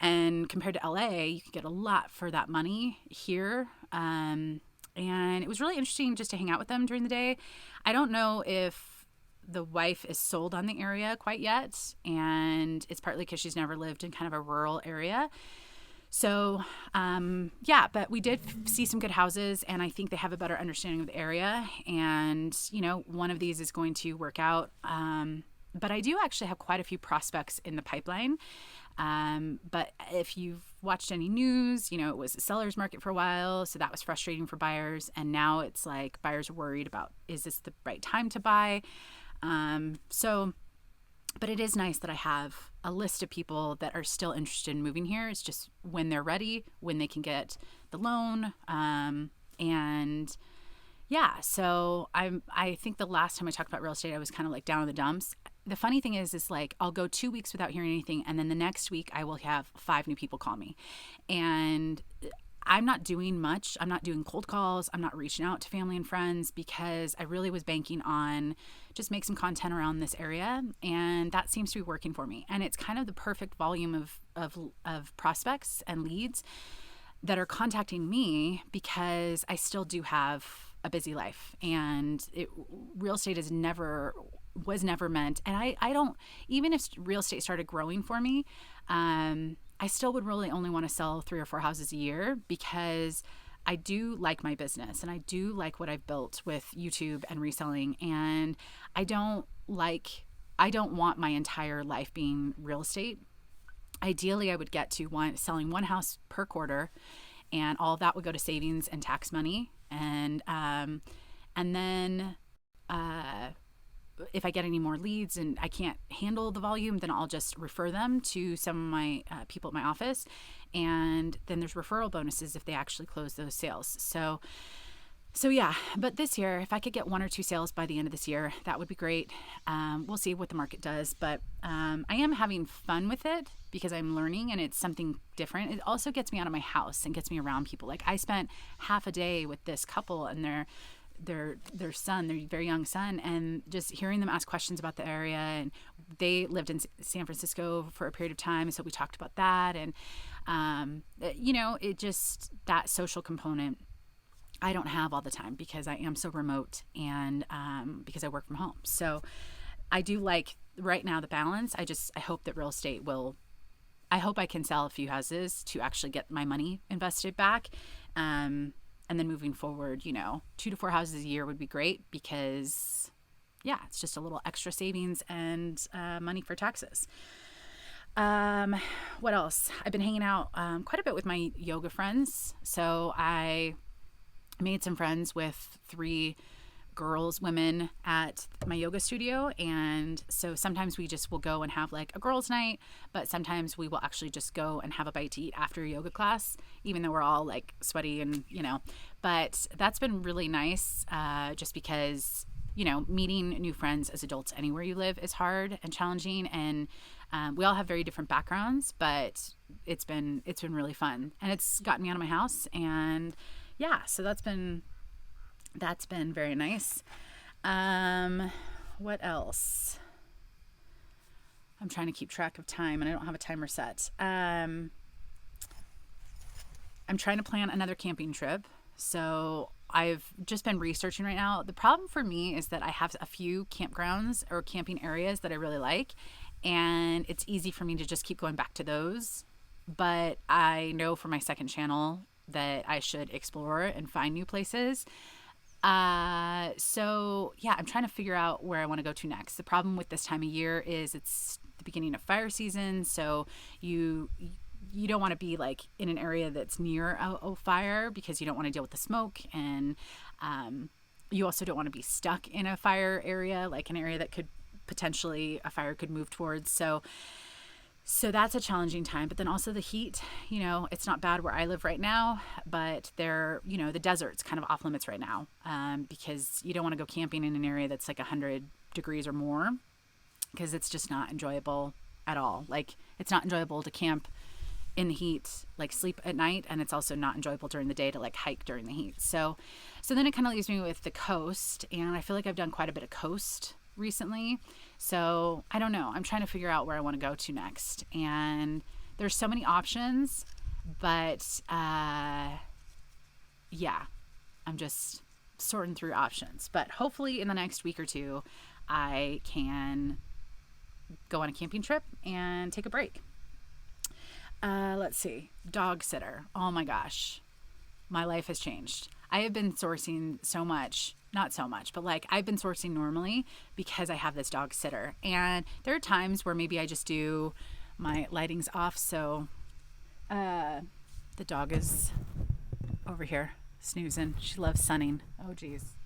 And compared to LA, you could get a lot for that money here. And it was really interesting just to hang out with them during the day. I don't know if the wife is sold on the area quite yet, and it's partly because she's never lived in kind of a rural area. So, but we did see some good houses, and I think they have a better understanding of the area. And, one of these is going to work out. But I do actually have quite a few prospects in the pipeline. But if you've watched any news, it was a seller's market for a while. So that was frustrating for buyers. And now it's like buyers are worried about, is this the right time to buy? But it is nice that I have a list of people that are still interested in moving here. It's just when they're ready, when they can get the loan. So I think the last time I talked about real estate, I was kind of like down in the dumps. The funny thing is like I'll go 2 weeks without hearing anything, and then the next week I will have 5 new people call me. And I'm not doing much. I'm not doing cold calls. I'm not reaching out to family and friends because I really was banking on just make some content around this area, and that seems to be working for me. And it's kind of the perfect volume of prospects and leads that are contacting me because I still do have a busy life, and real estate was never meant. And I don't, even if real estate started growing for me, I still would really only want to sell 3 or 4 houses a year, because I do like my business and I do like what I've built with YouTube and reselling. And I don't want my entire life being real estate. Ideally, I would get to selling 1 house per quarter, and all of that would go to savings and tax money. And then if I get any more leads and I can't handle the volume, then I'll just refer them to some of my people at my office. And then there's referral bonuses if they actually close those sales. So yeah, but this year, if I could get 1 or 2 sales by the end of this year, that would be great. We'll see what the market does, but I am having fun with it because I'm learning, and it's something different. It also gets me out of my house and gets me around people. Like, I spent half a day with this couple and their son, their very young son, and just hearing them ask questions about the area. And they lived in San Francisco for a period of time, so we talked about that. And it just, that social component I don't have all the time because I am so remote, and because I work from home. So I do like right now the balance. I hope that real estate I hope I can sell a few houses to actually get my money invested back. And then moving forward, 2 to 4 houses a year would be great, because it's just a little extra savings and money for taxes. What else? I've been hanging out quite a bit with my yoga friends. So I made some friends with 3 women at my yoga studio. And so sometimes we just will go and have like a girls' night, but sometimes we will actually just go and have a bite to eat after a yoga class, even though we're all like sweaty and, but that's been really nice, just because, meeting new friends as adults anywhere you live is hard and challenging. And we all have very different backgrounds, but it's been really fun, and it's gotten me out of my house. And so that's been very nice. What else? I'm trying to keep track of time, and I don't have a timer set. I'm trying to plan another camping trip. So I've just been researching right now. The problem for me is that I have a few campgrounds or camping areas that I really like, and it's easy for me to just keep going back to those. But I know for my second channel that I should explore and find new places. I'm trying to figure out where I want to go to next. The problem with this time of year is it's the beginning of fire season, so you don't want to be like in an area that's near a fire, because you don't want to deal with the smoke, and you also don't want to be stuck in a fire area, like an area that could potentially a fire could move towards. So that's a challenging time. But then also the heat, it's not bad where I live right now, but the desert's kind of off limits right now, because you don't want to go camping in an area that's like 100 degrees or more, because it's just not enjoyable at all. Like, it's not enjoyable to camp in the heat, like sleep at night, and it's also not enjoyable during the day to like hike during the heat. So then it kind of leaves me with the coast, and I feel like I've done quite a bit of coast recently. So I don't know. I'm trying to figure out where I want to go to next. And there's so many options, but I'm just sorting through options. But hopefully in the next week or 2, I can go on a camping trip and take a break. Let's see. Dog sitter. Oh my gosh. My life has changed. I have been sourcing so much. Not so much, but like I've been sourcing normally because I have this dog sitter. And there are times where maybe I just do my lighting's off. So the dog is over here snoozing. She loves sunning. Oh geez.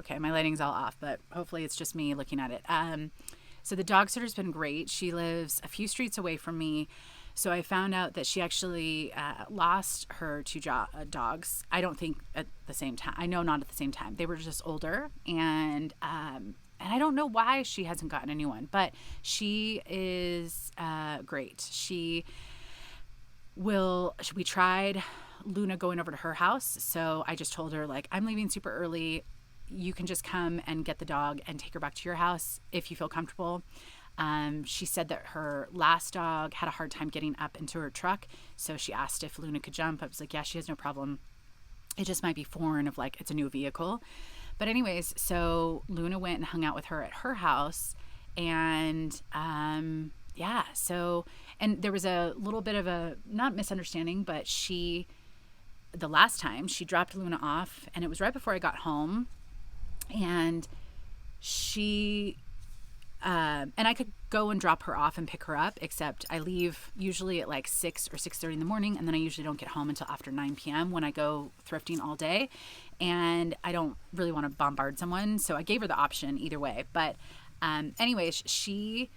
Okay, my lighting's all off, but hopefully it's just me looking at it. So the dog sitter's been great. She lives a few streets away from me. So I found out that she actually lost her 2 dogs. I don't think at the same time. I know not at the same time. They were just older, and I don't know why she hasn't gotten a new one. But she is great. We tried Luna going over to her house. So I just told her, like, I'm leaving super early. You can just come and get the dog and take her back to your house if you feel comfortable. She said that her last dog had a hard time getting up into her truck, so she asked if Luna could jump. I was like, yeah, she has no problem It just might be foreign of like, it's a new vehicle. But anyways, so Luna went and hung out with her at her house. And yeah, so, and there was a little bit of a, not misunderstanding, but the last time she dropped Luna off, and it was right before I got home. And and I could go and drop her off and pick her up, except I leave usually at like 6 or 6:30 in the morning, and then I usually don't get home until after 9 p.m. when I go thrifting all day, and I don't really want to bombard someone, so I gave her the option either way. But anyways, she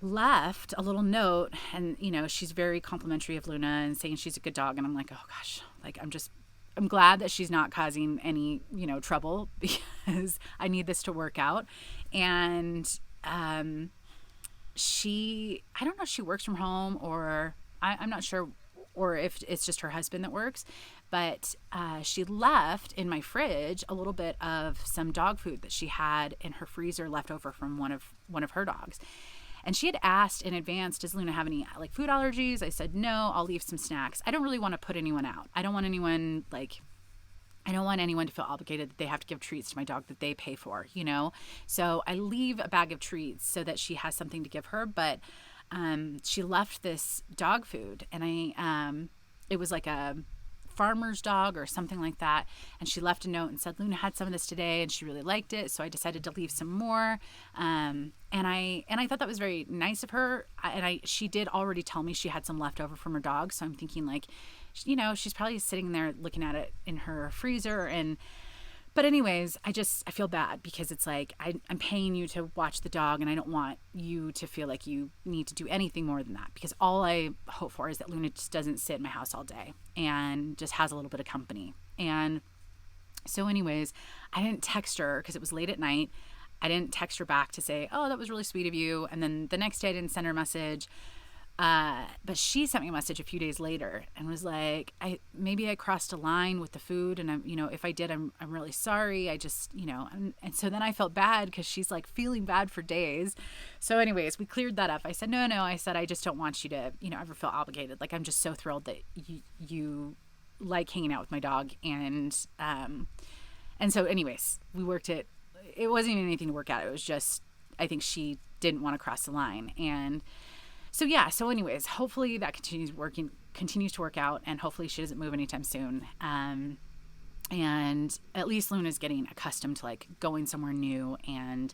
left a little note, and she's very complimentary of Luna and saying she's a good dog, and I'm like, oh gosh, like I'm glad that she's not causing any, trouble, because I need this to work out. And I don't know if she works from home, or I'm not sure, or if it's just her husband that works, but she left in my fridge a little bit of some dog food that she had in her freezer left over from one of her dogs. And she had asked in advance, does Luna have any like food allergies? I said, no, I'll leave some snacks. I don't really want to put anyone out. I don't want anyone to feel obligated that they have to give treats to my dog that they pay for, So I leave a bag of treats so that she has something to give her. But she left this dog food, and it was like a farmer's dog or something like that, and she left a note and said Luna had some of this today and she really liked it, so I decided to leave some more. And I thought that was very nice of her, and she did already tell me she had some left over from her dog, so I'm thinking like, she's probably sitting there looking at it in her freezer. But anyways, I feel bad, because it's like I'm paying you to watch the dog, and I don't want you to feel like you need to do anything more than that, because all I hope for is that Luna just doesn't sit in my house all day and just has a little bit of company. And so anyways, I didn't text her because it was late at night. I didn't text her back to say, oh, that was really sweet of you. And then the next day I didn't send her a message. But she sent me a message a few days later and was like, maybe I crossed a line with the food, and if I did, I'm really sorry. I just, and so then I felt bad, because she's like feeling bad for days. So anyways, we cleared that up. I said, no, I said, I just don't want you to, ever feel obligated. Like, I'm just so thrilled that you like hanging out with my dog. And so anyways, we worked it. It wasn't even anything to work out. It was just, I think she didn't want to cross the line. And so yeah, so anyways, hopefully that continues to work out, and hopefully she doesn't move anytime soon. And at least Luna's getting accustomed to like going somewhere new, and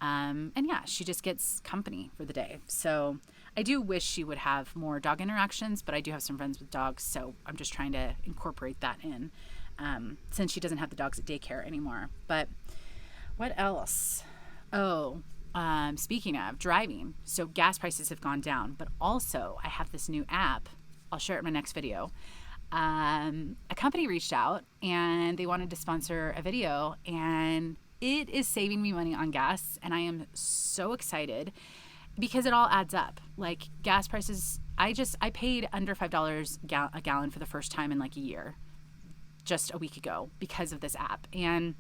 yeah, she just gets company for the day. So I do wish she would have more dog interactions, but I do have some friends with dogs, so I'm just trying to incorporate that in, since she doesn't have the dogs at daycare anymore. But what else? Oh, speaking of driving, so gas prices have gone down, but also I have this new app. I'll share it in my next video. A company reached out and they wanted to sponsor a video, and it is saving me money on gas, and I am so excited because it all adds up. Like, gas prices, I paid under $5 a gallon for the first time in like a year, just a week ago, because of this app. And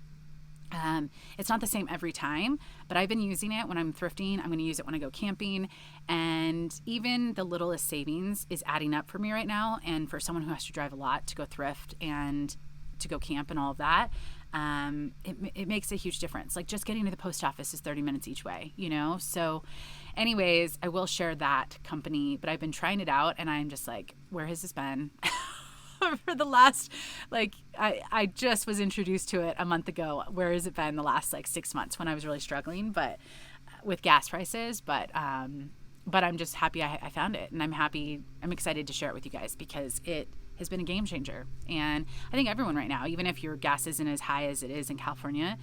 it's not the same every time, but I've been using it when I'm thrifting. I'm going to use it when I go camping, and even the littlest savings is adding up for me right now. And for someone who has to drive a lot to go thrift and to go camp and all of that, it makes a huge difference. Like, just getting to the post office is 30 minutes each way, So anyways, I will share that company, but I've been trying it out, and I'm just like, where has this been? For the last, like, I just was introduced to it a month ago. Where has it been the last like 6 months when I was really struggling, but with gas prices? But I'm just happy I found it, and I'm excited to share it with you guys, because it has been a game changer. And I think everyone right now, even if your gas isn't as high as it is in California,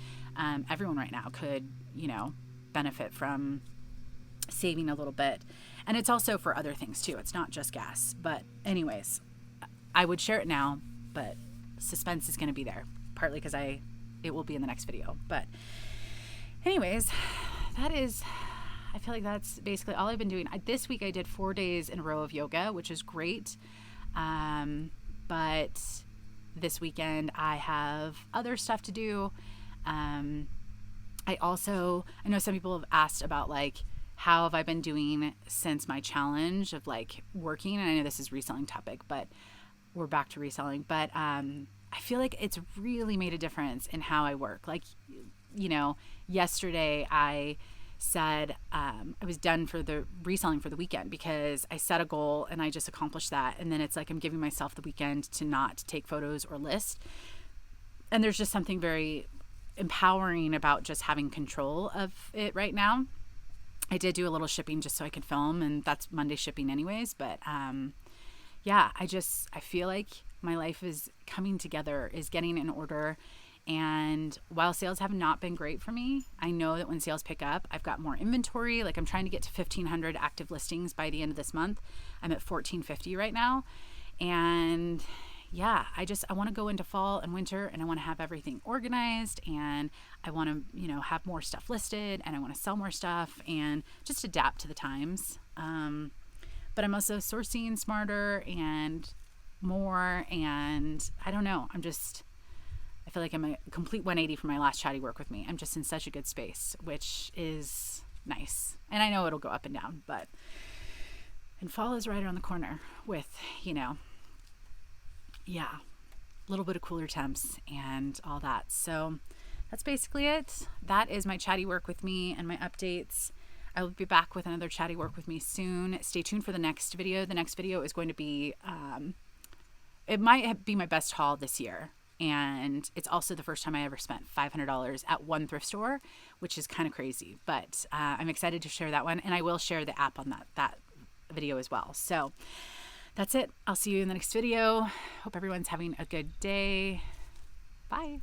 everyone right now could, benefit from saving a little bit. And it's also for other things too. It's not just gas. But anyways, I would share it now, but suspense is going to be there, partly because it will be in the next video. But anyways, I feel like that's basically all I've been doing. This week I did 4 days in a row of yoga, which is great. But this weekend I have other stuff to do. I know some people have asked about like, how have I been doing since my challenge of like working? And I know this is reselling topic, but we're back to reselling. But I feel like it's really made a difference in how I work. Like, you know, yesterday I said I was done for the reselling for the weekend because I set a goal and I just accomplished that. And then it's like I'm giving myself the weekend to not take photos or list. And there's just something very empowering about just having control of it right now. I did do a little shipping just so I could film, and that's Monday shipping anyways. But yeah, I feel like my life is coming together, is getting in order. And while sales have not been great for me, I know that when sales pick up, I've got more inventory. Like I'm trying to get to 1,500 active listings by the end of this month. I'm at 1,450 right now. And yeah, I want to go into fall and winter, and I want to have everything organized, and I want to, you know, have more stuff listed, and I want to sell more stuff and just adapt to the times. But I'm also sourcing smarter and more, and I don't know. I feel like I'm a complete 180 from my last Chatty work with me. I'm just in such a good space, which is nice. And I know it'll go up and down, and fall is right around the corner with, you know, yeah, a little bit of cooler temps and all that. So that's basically it. That is my Chatty work with me and my updates. I will be back with another Chatty work with me soon. Stay tuned for the next video. The next video is going to be, it might be my best haul this year. And it's also the first time I ever spent $500 at one thrift store, which is kind of crazy. But I'm excited to share that one. And I will share the app on that video as well. So that's it. I'll see you in the next video. Hope everyone's having a good day. Bye.